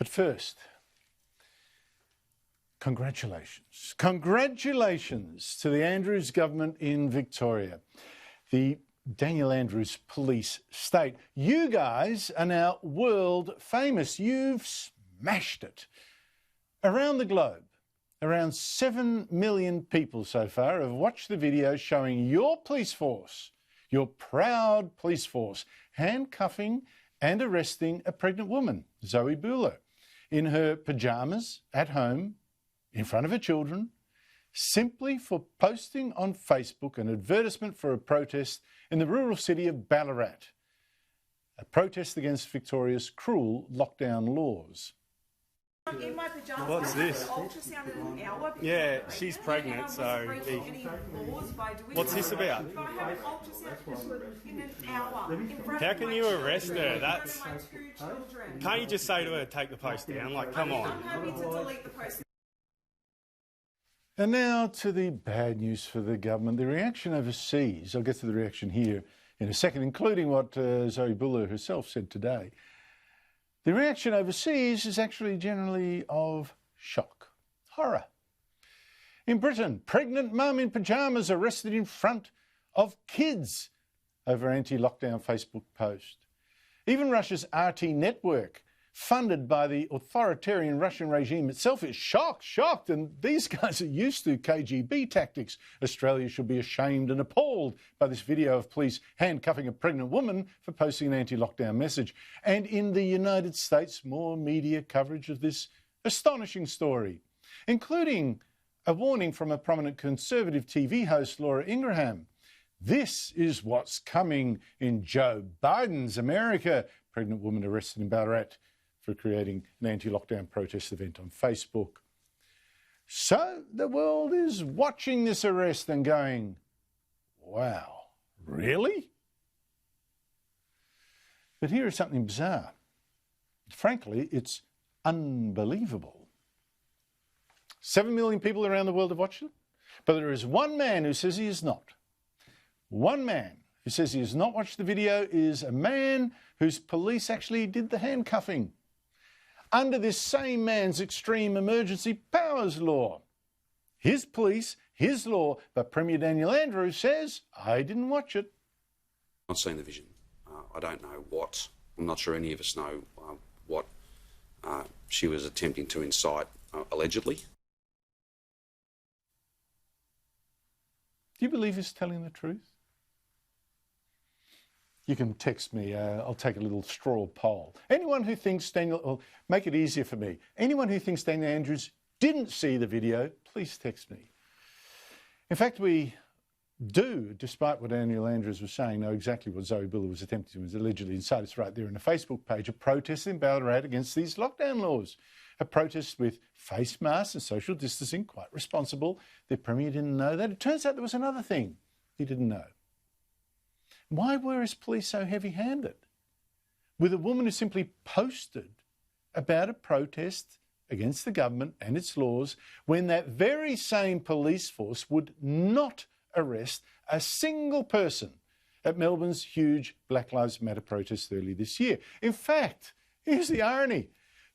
But first, congratulations. Congratulations to the Andrews government in Victoria, the Daniel Andrews police state. You guys are now world famous. You've smashed it. Around the globe, around 7 million people so far have watched the video showing your police force, your proud police force, handcuffing and arresting a pregnant woman, Zoe Buhler, in her pyjamas at home in front of her children, simply for posting on Facebook an advertisement for a protest in the rural city of Ballarat, a protest against Victoria's cruel lockdown laws. In my pajamas, what's this? Ultrasound in an hour. Yeah, she's pregnant, so... What's this about? If I have an ultrasound in an hour in front How of can my you children, arrest her? in front That's... of my 2 children. Can't you just say to her, take the post down? Like, come on. I'm happy to delete the post. And now to the bad news for the government. The reaction overseas, I'll get to the reaction here in a second, including what Zoe Buhler herself said today. The reaction overseas is actually generally of shock, horror. In Britain, pregnant mum in pyjamas arrested in front of kids over anti-lockdown Facebook post. Even Russia's RT network, funded by the authoritarian Russian regime itself, is shocked, and these guys are used to KGB tactics. Australia should be ashamed and appalled by this video of police handcuffing a pregnant woman for posting an anti-lockdown message. And in the United States, more media coverage of this astonishing story, including a warning from a prominent Conservative TV host, Laura Ingraham. This is what's coming in Joe Biden's America. Pregnant woman arrested in Ballarat for creating an anti-lockdown protest event on Facebook. So the world is watching this arrest and going, wow, really? But here is something bizarre. Frankly, it's unbelievable. 7 million people around the world have watched it, but there is one man who says he is not. One man who says he has not watched the video is a man whose police actually did the handcuffing under this same man's extreme emergency powers law. His police, his law, but Premier Daniel Andrews says, I didn't watch it. I've not seen the vision. I don't know what, I'm not sure any of us know what she was attempting to incite, allegedly. Do you believe he's telling the truth? You can text me. I'll take a little straw poll. Anyone who thinks Daniel, or make it easier for me, anyone who thinks Daniel Andrews didn't see the video, please text me. In fact, we do, despite what Daniel Andrews was saying, know exactly what Zoe Buhler was attempting to allegedly incite. It's right there in the Facebook page, a protest in Ballarat against these lockdown laws. A protest with face masks and social distancing, quite responsible. The Premier didn't know that. It turns out there was another thing he didn't know. Why were his police so heavy-handed with a woman who simply posted about a protest against the government and its laws when that very same police force would not arrest a single person at Melbourne's huge Black Lives Matter protest early this year? In fact, here's the irony.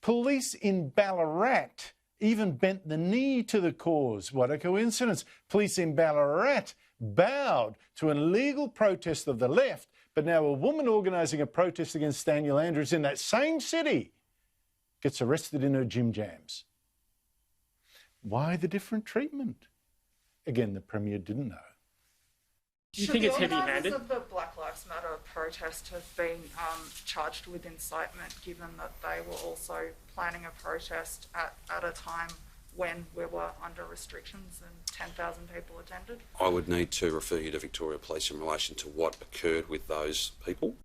Police in Ballarat even bent the knee to the cause. What a coincidence. Police in Ballarat bowed to an illegal protest of the left, but now a woman organising a protest against Daniel Andrews in that same city gets arrested in her gym jams. Why the different treatment? Again, the Premier didn't know. Do you think it's heavy-handed? The organisers of the Black Lives Matter protest have been charged with incitement, given that they were also planning a protest at a time when we were under restrictions and 10,000 people attended? I would need to refer you to Victoria Police in relation to what occurred with those people.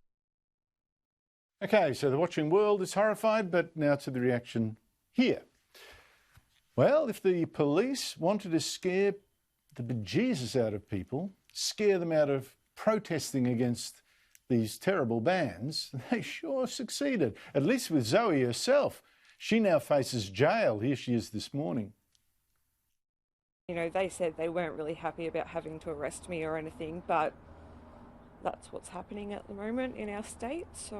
Okay, so the watching world is horrified, but now to the reaction here. Well, if the police wanted to scare the bejesus out of people, scare them out of protesting against these terrible bans, they sure succeeded, at least with Zoe herself. She now faces jail. Here she is this morning. You know, they said they weren't really happy about having to arrest me or anything, but that's what's happening at the moment in our state. So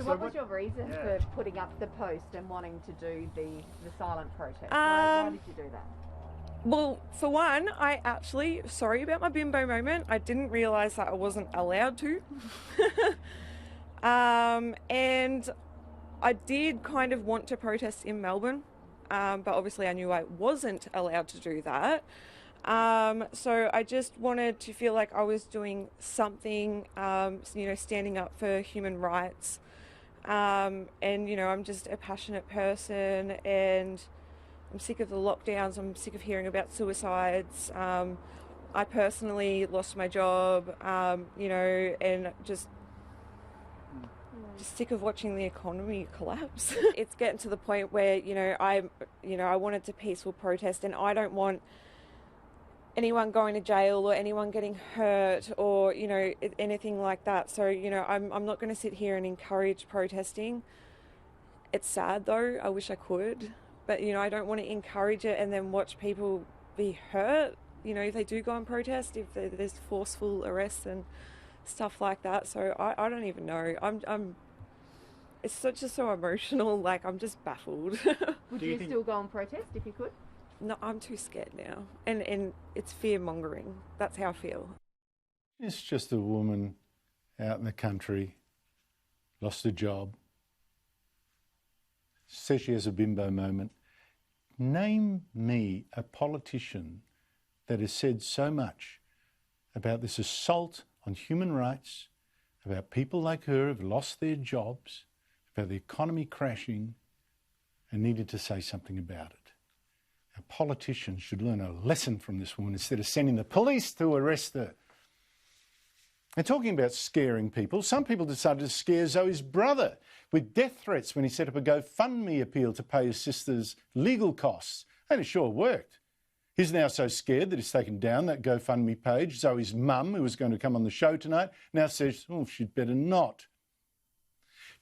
what was your reason for putting up the post and wanting to do the silent protest? Why did you do that? Well, for one, I actually, sorry about my bimbo moment, I didn't realise that I wasn't allowed to. And I did kind of want to protest in Melbourne, but obviously I knew I wasn't allowed to do that. So I just wanted to feel like I was doing something, you know, standing up for human rights. And, you know, I'm just a passionate person, and I'm sick of the lockdowns. I'm sick of hearing about suicides. I personally lost my job, you know, and just sick of watching the economy collapse. It's getting to the point where, I wanted to peaceful protest, and I don't want anyone going to jail or anyone getting hurt or, anything like that. So, I'm not going to sit here and encourage protesting. It's sad though, I wish I could, but, I don't want to encourage it and then watch people be hurt, if they do go and protest, if there's forceful arrests and stuff like that. So I don't even know. It's just so emotional, like I'm just baffled. Would you still go and protest if you could? No, I'm too scared now. And it's fear-mongering. That's how I feel. It's just a woman out in the country, lost a job, says she has a bimbo moment. Name me a politician that has said so much about this assault on human rights, about people like her who've lost their jobs, about the economy crashing, and needed to say something about it. Our politicians should learn a lesson from this woman instead of sending the police to arrest her. And talking about scaring people, some people decided to scare Zoe's brother with death threats when he set up a GoFundMe appeal to pay his sister's legal costs. And it sure worked. He's now so scared that he's taken down that GoFundMe page. Zoe's mum, who was going to come on the show tonight, now says, oh, she'd better not.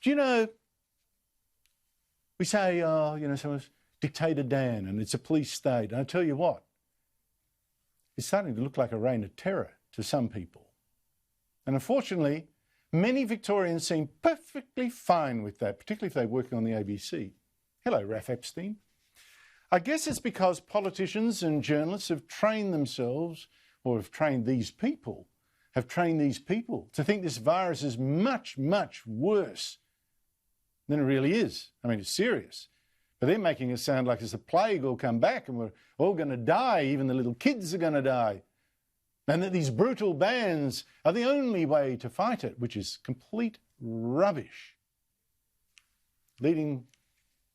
Do you know, we say, someone's Dictator Dan and it's a police state. And I tell you what, it's starting to look like a reign of terror to some people. And unfortunately, many Victorians seem perfectly fine with that, particularly if they're working on the ABC. Hello, Raph Epstein. I guess it's because politicians and journalists have trained themselves, or have trained these people to think this virus is much, much worse than it really is. I mean, it's serious. But they're making it sound like it's a plague will come back and we're all going to die, even the little kids are going to die. And that these brutal bans are the only way to fight it, which is complete rubbish. Leading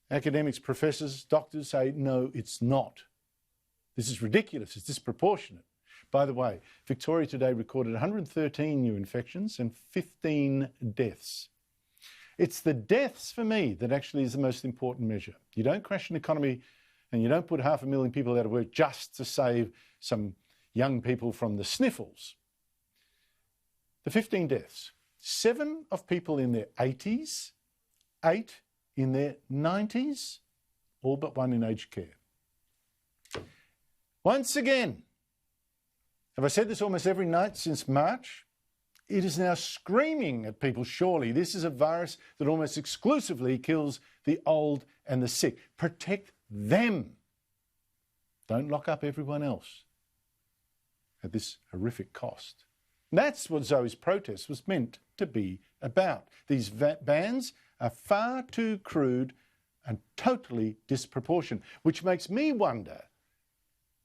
academics, professors, doctors say, no, it's not. This is ridiculous, it's disproportionate. By the way, Victoria today recorded 113 new infections and 15 deaths. It's the deaths for me that actually is the most important measure. You don't crash an economy and you don't put 500,000 people out of work just to save some young people from the sniffles. The 15 deaths, 7 of people in their 80s, 8 in their 90s, all but 1 in aged care. Once again, have I said this almost every night since March? It is now screaming at people, surely this is a virus that almost exclusively kills the old and the sick. Protect them. Don't lock up everyone else at this horrific cost. And that's what Zoe's protest was meant to be about. These bans are far too crude and totally disproportionate, which makes me wonder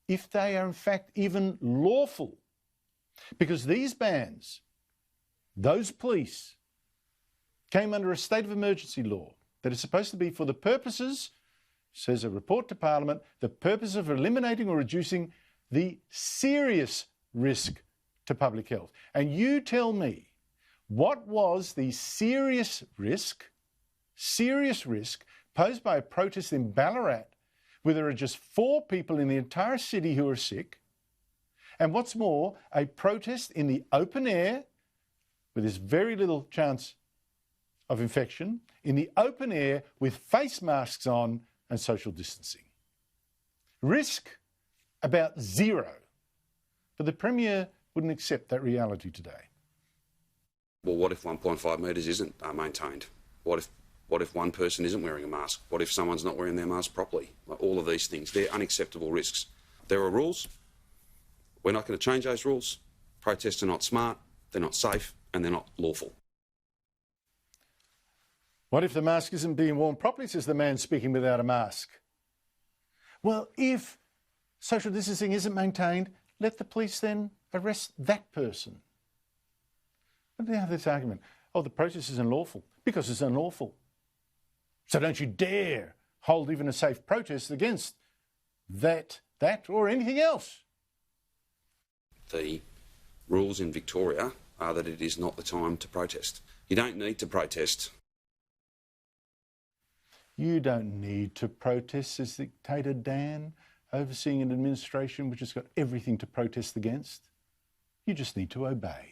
if they are in fact even lawful. Because these bans, those police, came under a state of emergency law that is supposed to be for the purposes, says a report to Parliament, the purpose of eliminating or reducing the serious risk to public health. And you tell me, what was the serious risk posed by a protest in Ballarat where there are just 4 people in the entire city who are sick? And what's more, a protest in the open air with this very little chance of infection, in the open air with face masks on and social distancing. Risk about 0. But the Premier wouldn't accept that reality today. Well, what if 1.5 metres isn't maintained? What if one person isn't wearing a mask? What if someone's not wearing their mask properly? Like, all of these things, they're unacceptable risks. There are rules. We're not going to change those rules. Protests are not smart, they're not safe, and they're not lawful. What if the mask isn't being worn properly, says the man speaking without a mask? Well, if social distancing isn't maintained, let the police then arrest that person. But they have this argument, oh, the protest is unlawful, because it's unlawful. So don't you dare hold even a safe protest against that or anything else. The rules in Victoria are that it is not the time to protest. You don't need to protest. You don't need to protest, says Dictator Dan, overseeing an administration which has got everything to protest against. You just need to obey.